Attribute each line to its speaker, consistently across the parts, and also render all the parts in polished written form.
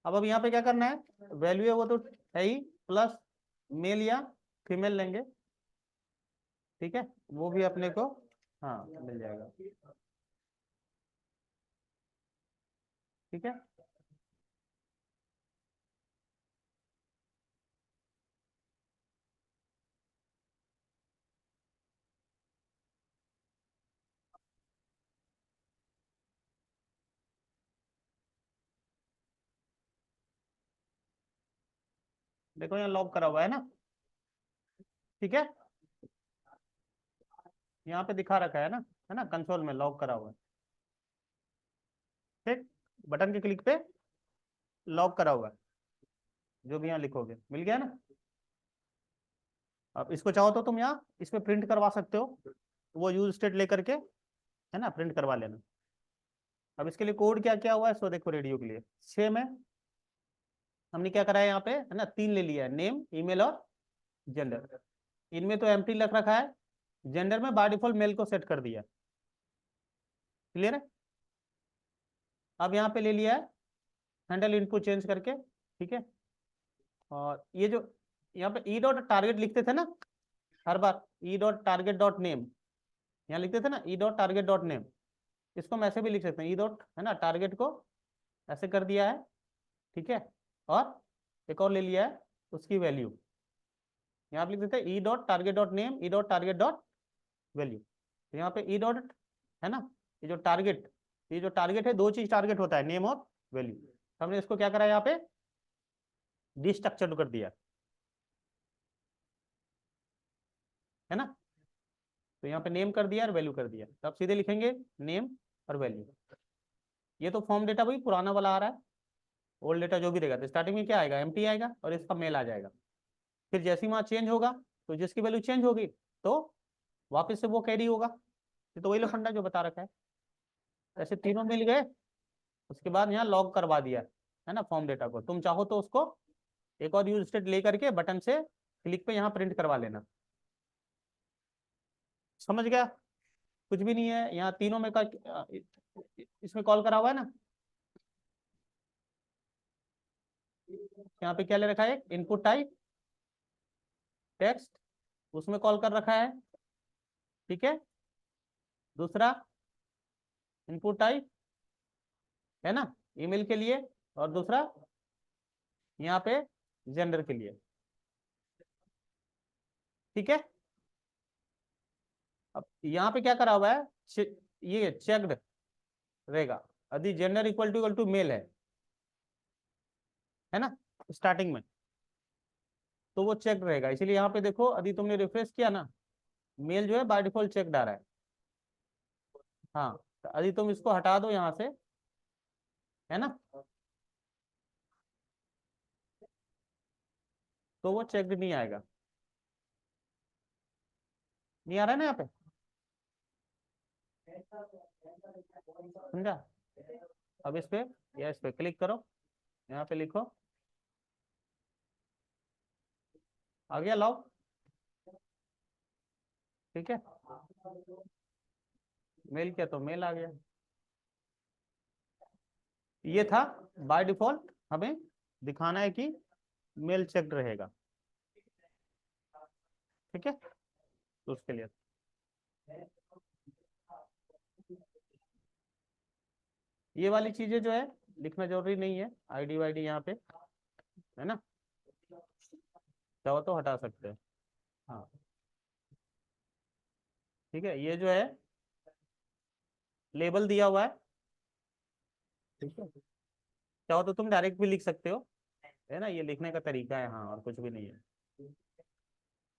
Speaker 1: अब यहाँ पे क्या करना है, वैल्यू है वो तो है ही, प्लस मेल या फीमेल लेंगे, ठीक है, वो भी अपने को हाँ मिल जाएगा, ठीक है। देखो यहाँ लॉग करा हुआ है ना, ठीक है, यहाँ पे दिखा रखा है ना कंसोल में लॉग करा हुआ है, ठीक, बटन के क्लिक पे लॉग करा हुआ है, जो भी यहाँ लिखोगे मिल गया ना। अब इसको चाहो तो तुम यहाँ इस पे प्रिंट करवा सकते हो, वो यूज स्टेट लेकर के, है ना, प्रिंट करवा लेना। अब इसके लिए कोड क्या क्या हुआ है, सो देखो रेडियो के लिए 6 में हमने क्या करा है, यहाँ पे है ना 3 ले लिया है, नेम ईमेल और जेंडर। इनमें तो एम्प्टी लग रखा है, जेंडर में बाय डिफॉल्ट मेल को सेट कर दिया, क्लियर है। अब यहाँ पे ले लिया है हैंडल इनपुट चेंज करके, ठीक है। और ये जो यहाँ पे ई डॉट टारगेट लिखते थे ना हर बार, e dot target dot name, यहाँ लिखते थे ना e dot target dot name, इसको हम ऐसे भी लिख सकते हैं, ई डॉट है ना टारगेट को ऐसे कर दिया है, ठीक है। और एक और ले लिया है उसकी वैल्यू, यहाँ पे लिख देते हैं ई डॉट टारगेट डॉट नेम ई डॉट टारगेट डॉट वैल्यू। तो यहाँ पे ई डॉट है ना, ये जो टारगेट है, दो चीज टारगेट होता है, नेम और वैल्यू। हमने इसको क्या करा यहाँ पे डिस्ट्रक्चर्ड कर दिया, है ना। तो यहाँ पे नेम कर दिया और वैल्यू कर दिया, तो आप सीधे लिखेंगे नेम और वैल्यू। ये तो फॉर्म डेटा भाई पुराना वाला आ रहा है, ओल्ड डेटा जो भी देगा तो स्टार्टिंग में क्या आएगा, एम्प्टी आएगा और इसका मेल आ जाएगा। फिर जैसे ही वहाँ चेंज होगा तो जिसकी वैल्यू चेंज होगी तो वापस से वो कैरी होगा। ये तो वही लफंडा जो बता रखा है। ऐसे तीनों मिल गए, उसके बाद यहाँ लॉग करवा दिया है ना फॉर्म डेटा को, तुम चाहो तो उसको एक और यूज स्टेट ले करके बटन से क्लिक पे यहाँ प्रिंट करवा लेना। समझ गया, कुछ भी नहीं है यहाँ तीनों में का, इसमें कॉल करा हुआ है ना, यहाँ पे क्या ले रखा है, इनपुट टाइप टेक्स्ट, उसमें कॉल कर रखा है, ठीक है। दूसरा इनपुट टाइप है ना ईमेल के लिए, और दूसरा यहाँ पे जेंडर के लिए, ठीक है। अब यहाँ पे क्या करा हुआ है, ये चेक्ड रहेगा यदि जेंडर इक्वल टू मेल है ना स्टार्टिंग में, तो वो चेक रहेगा। इसीलिए यहाँ पे देखो यदि तुमने रिफ्रेश किया ना, मेल जो है बाय डिफॉल्ट चेक आ रहा है। हाँ, तो यदि तुम इसको हटा दो यहाँ से, है ना, तो वो चेक नहीं आएगा, नहीं आ रहा है ना यहाँ पे, समझा। अब इस पे या इस पे क्लिक करो, यहाँ पे लिखो, आ गया लॉग, ठीक है। मेल किया तो मेल आ गया। ये था बाय डिफॉल्ट हमें दिखाना है कि मेल चेक्ड रहेगा, ठीक है। तो उसके लिए ये वाली चीजें जो है लिखना जरूरी नहीं है, आईडी वाईडी यहाँ पे, है ना, चाहो तो हटा सकते हैं। हाँ, ठीक है, ये जो है लेबल दिया हुआ है, ठीक है, चाहो तो तुम डायरेक्ट भी लिख सकते हो, है ना, ये लिखने का तरीका है, हाँ, और कुछ भी नहीं है,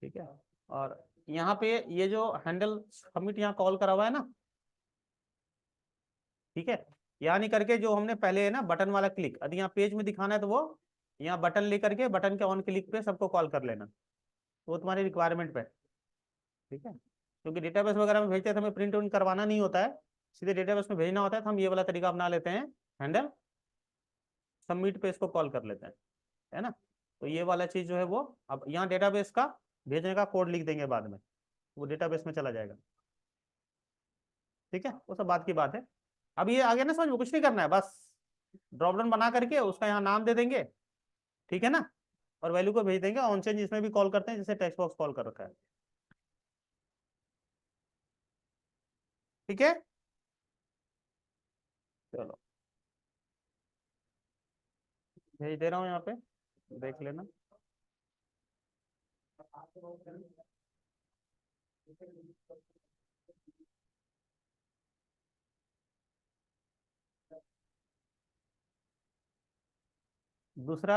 Speaker 1: ठीक है। और यहाँ पे ये जो हैंडल सबमिट यहाँ कॉल करा हुआ है ना, ठीक है, यहाँ नहीं करके जो हमने पहले है ना बटन वाला क्लिक, यदि यहाँ पेज में दिखाना है तो वो यहाँ बटन लेकर के बटन के ऑन क्लिक पे सबको कॉल कर लेना, वो तुम्हारी रिक्वायरमेंट पे, ठीक है। क्योंकि डेटाबेस वगैरह में भेजते हैं तो हमें प्रिंट उन्ट करवाना नहीं होता है, सीधे डेटाबेस में भेजना होता है, तो हम ये वाला तरीका अपना लेते हैं, हैंडल सबमिट पे इसको कॉल कर लेते हैं, है ना। तो ये वाला चीज जो है वो अब यहाँ डेटाबेस का भेजने का कोड लिख देंगे बाद में, वो डेटाबेस में चला जाएगा, ठीक है, वो सब बात की बात है। अब ये आ गया ना समझ में, कुछ नहीं करना है, बस ड्रॉप डाउन बना करके उसका यहाँ नाम दे देंगे, ठीक है ना, और वैल्यू को भेज देंगे ऑन चेंज, इसमें भी कॉल करते हैं जैसे टेक्स्ट बॉक्स कॉल कर रखा है, ठीक है। चलो भेज दे रहा हूँ यहाँ पे, देख लेना। दूसरा,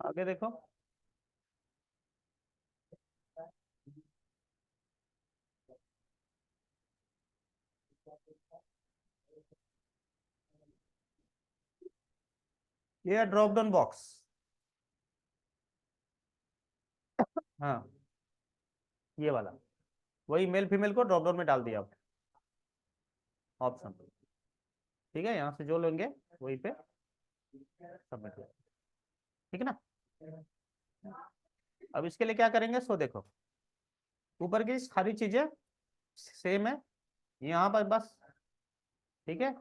Speaker 1: आगे देखो, ये ड्रॉप डाउन बॉक्स, हाँ ये वाला, वही मेल फीमेल को ड्रॉप डाउन में डाल दिया ऑप्शन, ठीक है, यहाँ से जो लेंगे वहीं पे सबमिट, ठीक है ना। अब इसके लिए क्या करेंगे, सो देखो ऊपर की सारी चीजें सेम है, यहाँ पर बस, ठीक है,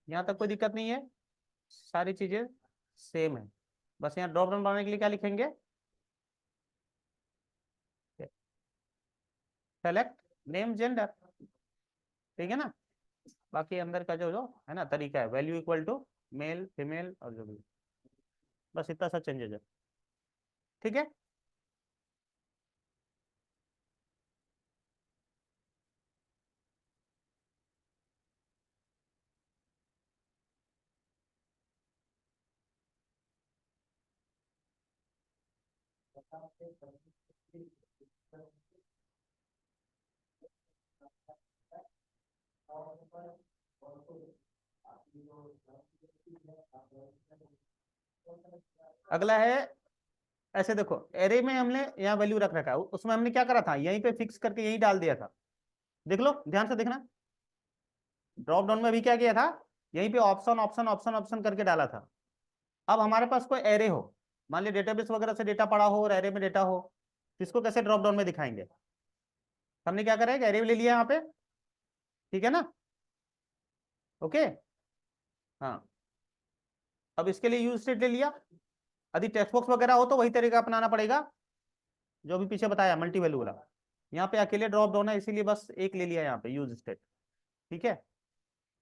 Speaker 1: यहाँ तक कोई दिक्कत नहीं है, सारी चीजें सेम है, बस यहाँ ड्रॉप डाउन बनाने के लिए क्या लिखेंगे, सेलेक्ट नेम जेंडर, ठीक है ना, बाकी अंदर का जो जो है ना तरीका है, value equal to male female और जो भी, बस इतना सा चेंजेस है, ठीक है। अगला है, ऐसे देखो एरे में हमने यहाँ वैल्यू रख रखा है, उसमें हमने क्या करा था, यहीं पे फिक्स करके यहीं डाल दिया था, देख लो ध्यान से देखना, ड्रॉप डाउन में भी क्या किया था, यहीं पे ऑप्शन ऑप्शन ऑप्शन ऑप्शन करके डाला था। अब हमारे पास कोई एरे हो, मान लिया डेटाबेस वगैरह से डेटा पड़ा हो और एरे में डेटा हो, तो इसको कैसे ड्रॉप डाउन में दिखाएंगे, हमने क्या करा है, एरे ले लिया यहाँ पे, ठीक है ना, ओके, हाँ। अब इसके लिए यूज स्टेट ले लिया, यदि टेक्स्ट बॉक्स वगैरह हो तो वही तरीका अपनाना पड़ेगा जो भी पीछे बताया मल्टी वैल्यू वाला, यहाँ पे अकेले ड्रॉप डाउन है इसीलिए बस एक ले लिया यहाँ पे यूज स्टेट, ठीक है।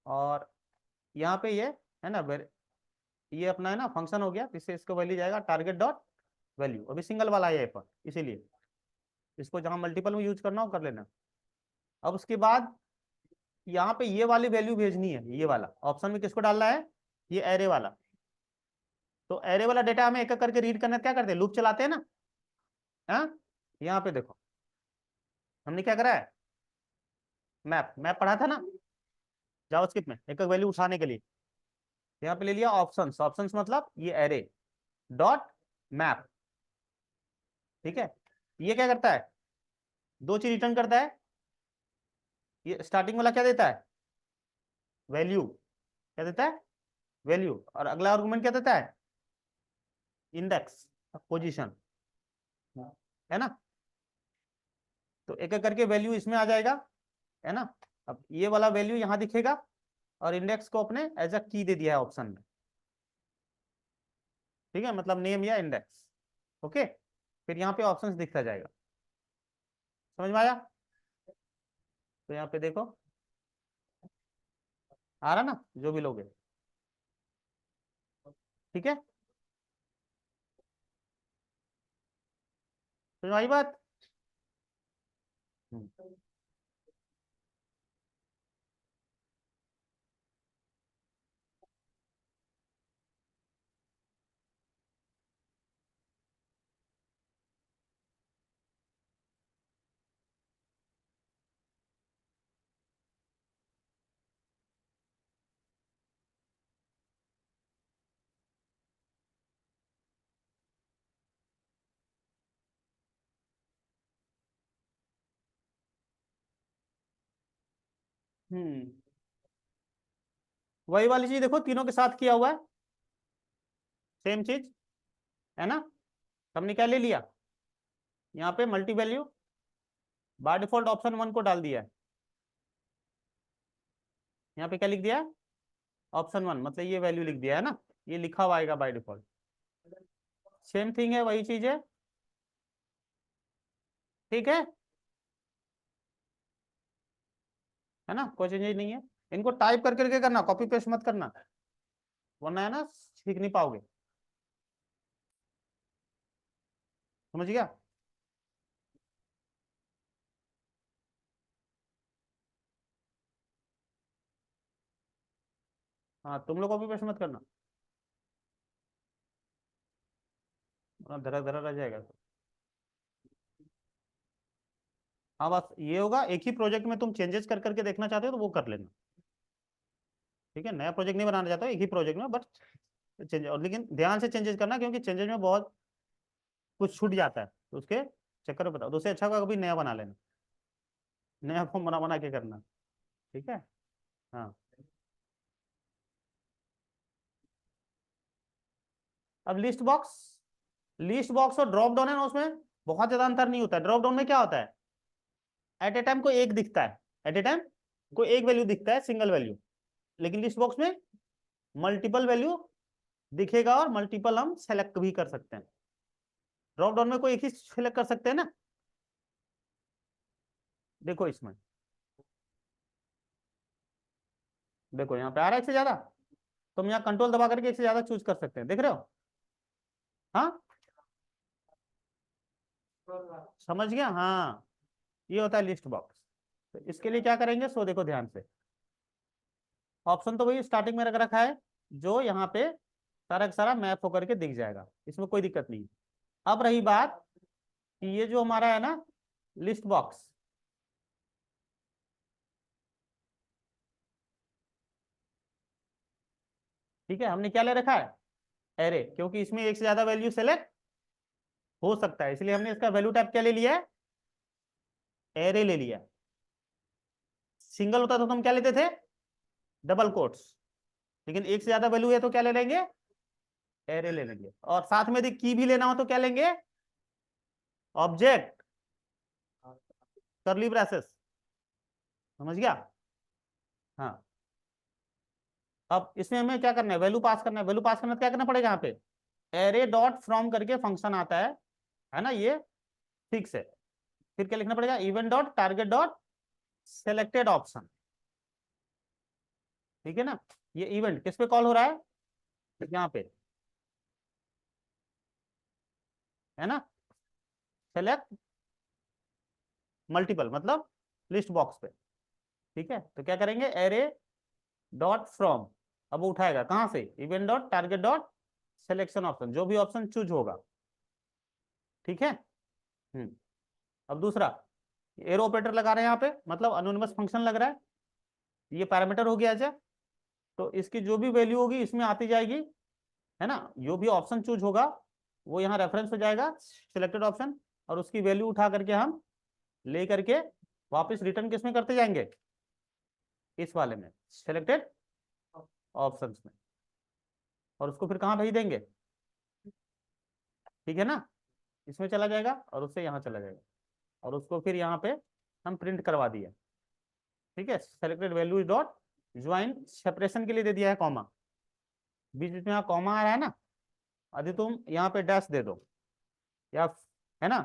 Speaker 1: और यहाँ पे ये है ना, ये अपना है ना फंक्शन हो गया, इससे इसको वैल्यू जाएगा टारगेट डॉट वैल्यू, अभी सिंगल वाला है पर इसीलिए इसको जहां मल्टीपल में यूज करना हो कर लेना। अब उसके बाद यहाँ पे ये वाली वैल्यू भेजनी है, ये वाला ऑप्शन में किसको डालना है, ये एरे वाला, तो एरे वाला डेटा हमें एक एक करके रीड करना है, क्या करते हैं लूप चलाते हैं ना, हाँ, यहाँ पे देखो हमने क्या करा है, मैप मैप पढ़ा था ना जावास्क्रिप्ट में, एक एक वैल्यू उठाने के लिए, यहाँ पे ले लिया ऑप्शंस, ऑप्शंस मतलब ये एरे डॉट मैप, ठीक है। ये क्या करता है, दो चीज रिटर्न करता है, ये स्टार्टिंग वाला क्या देता है, वैल्यू, क्या देता है, वैल्यू, और अगला आर्गुमेंट क्या देता है, इंडेक्स, पोजीशन, है ना, तो एक एक करके वैल्यू इसमें आ जाएगा, है ना। अब ये वाला वैल्यू यहाँ दिखेगा, और इंडेक्स को अपने एज अ की दे दिया है ऑप्शन में, ठीक है, मतलब नेम या इंडेक्स, ओके, फिर यहाँ पे ऑप्शंस दिखता जाएगा, समझ में आया, तो यहाँ पे देखो आ रहा ना जो भी लोग है, ठीक है, समझ में आई बात। हम्म। हम्म, वही वाली चीज देखो तीनों के साथ किया हुआ है, सेम चीज है ना। हमने क्या ले लिया, यहाँ पे multi value by default option 1 को डाल दिया है, यहाँ पे क्या लिख दिया, ऑप्शन 1 मतलब ये वैल्यू लिख दिया है ना, ये लिखा हुआ आएगा बाय डिफॉल्ट। सेम थिंग है, वही चीज है, ठीक है ना, कोई चेंज नहीं है। इनको टाइप करके करके करना, कॉपी पेस्ट मत करना, वरना है ना सीख नहीं पाओगे। समझ गया। हाँ तुम लोग कॉपी पेस्ट मत करना, वरना धरा धरा रह जाएगा। हाँ बस ये होगा, एक ही प्रोजेक्ट में तुम चेंजेस कर करके देखना चाहते हो तो वो कर लेना, ठीक है। नया प्रोजेक्ट नहीं बनाना चाहता हो, एक ही प्रोजेक्ट में बट चेंज, और लेकिन ध्यान से चेंजेस करना, क्योंकि चेंजेस में बहुत कुछ छूट जाता है, तो उसके चक्कर में बताओ, तो उससे अच्छा होगा कभी नया बना लेना, नया फॉर्म बना बना के करना, ठीक है। हाँ अब लिस्ट बॉक्स और ड्रॉप डाउन है ना, उसमें बहुत ज्यादा अंतर नहीं होता है। ड्रॉप डाउन में क्या होता है, एट ए टाइम को एक दिखता है, एट ए टाइम को एक वैल्यू दिखता है, सिंगल वैल्यू। लेकिन लिस्ट बॉक्स में मल्टीपल वैल्यू दिखेगा, और मल्टीपल हम सेलेक्ट भी कर सकते हैं। ड्रॉप डाउन में कोई एक ही सिलेक्ट कर सकते हैं ना, देखो इसमें, देखो यहाँ पे आ रहा है एक से ज्यादा, तुम यहाँ कंट्रोल दबा करके एक से ज्यादा चूज कर सकते हैं, देख रहे हो। हाँ समझ गया, हाँ ये होता है लिस्ट बॉक्स। तो इसके लिए क्या करेंगे, सो देखो ध्यान से, ऑप्शन तो वही स्टार्टिंग में रख रखा है, जो यहाँ पे सारा का सारा मैप होकर के दिख जाएगा, इसमें कोई दिक्कत नहीं। अब रही बात कि ये जो हमारा है ना लिस्ट बॉक्स, ठीक है, हमने क्या ले रखा है, एरे, क्योंकि इसमें एक से ज्यादा वैल्यू सेलेक्ट हो सकता है, इसलिए हमने इसका वैल्यू टाइप क्या ले लिया है, एरे ले लिया। सिंगल होता तो हम क्या लेते थे, डबल कोट्स, लेकिन एक से ज्यादा वैल्यू है तो क्या ले लेंगे, एरे ले लेंगे। और साथ में यदि की भी लेना हो तो क्या लेंगे, ऑब्जेक्ट करली ब्रेसेस, समझ गया। हाँ अब इसमें हमें क्या करना है, वैल्यू पास करना है, वैल्यू पास करना तो क्या करना पड़ेगा, यहाँ पे एरे डॉट फ्रॉम करके फंक्शन आता है ना, ये फिक्स है। फिर क्या लिखना पड़ेगा, event dot target dot selected option, ठीक है ना। ये इवेंट किस पे कॉल हो रहा है, यहाँ पे है ना, सेलेक्ट मल्टीपल मतलब लिस्ट बॉक्स पे, ठीक है। तो क्या करेंगे, एरे डॉट फ्रॉम, अब वो उठाएगा कहां से, event dot target dot selection option, जो भी ऑप्शन चूज होगा, ठीक है। हम्म अब दूसरा, एरो ऑपरेटर लगा रहे हैं यहाँ पे, मतलब अनोनिमस फंक्शन लग रहा है, ये पैरामीटर हो गया। अच्छा तो इसकी जो भी वैल्यू होगी इसमें आती जाएगी, है ना, जो भी ऑप्शन चूज होगा वो यहाँ रेफरेंस हो जाएगा सिलेक्टेड ऑप्शन, और उसकी वैल्यू उठा करके हम ले करके वापस रिटर्न किस में करते जाएंगे, इस वाले में सिलेक्टेड ऑप्शंस में, और उसको फिर कहाँ भेज देंगे, ठीक है ना, इसमें चला जाएगा और उससे यहाँ चला जाएगा, और उसको फिर यहाँ पे हम प्रिंट करवा दिए, ठीक है। Selected value dot join, separation के लिए दे दिया है कॉमा, बीच बीच में यहाँ कॉमा आ रहा है ना, यदि तुम यहाँ पे डैश दे दो, या है ना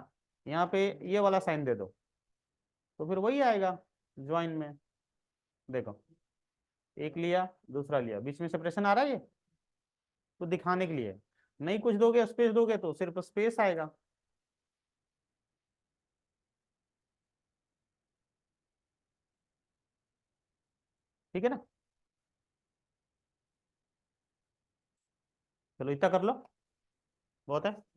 Speaker 1: यहाँ पे ये वाला साइन दे दो, तो फिर वही आएगा ज्वाइन में, देखो एक लिया दूसरा लिया, बीच में सेपरेशन आ रहा है, ये तो दिखाने के लिए, नहीं कुछ दोगे स्पेस दोगे तो सिर्फ स्पेस आएगा, ठीक है ना। चलो इतना कर लो, बहुत है।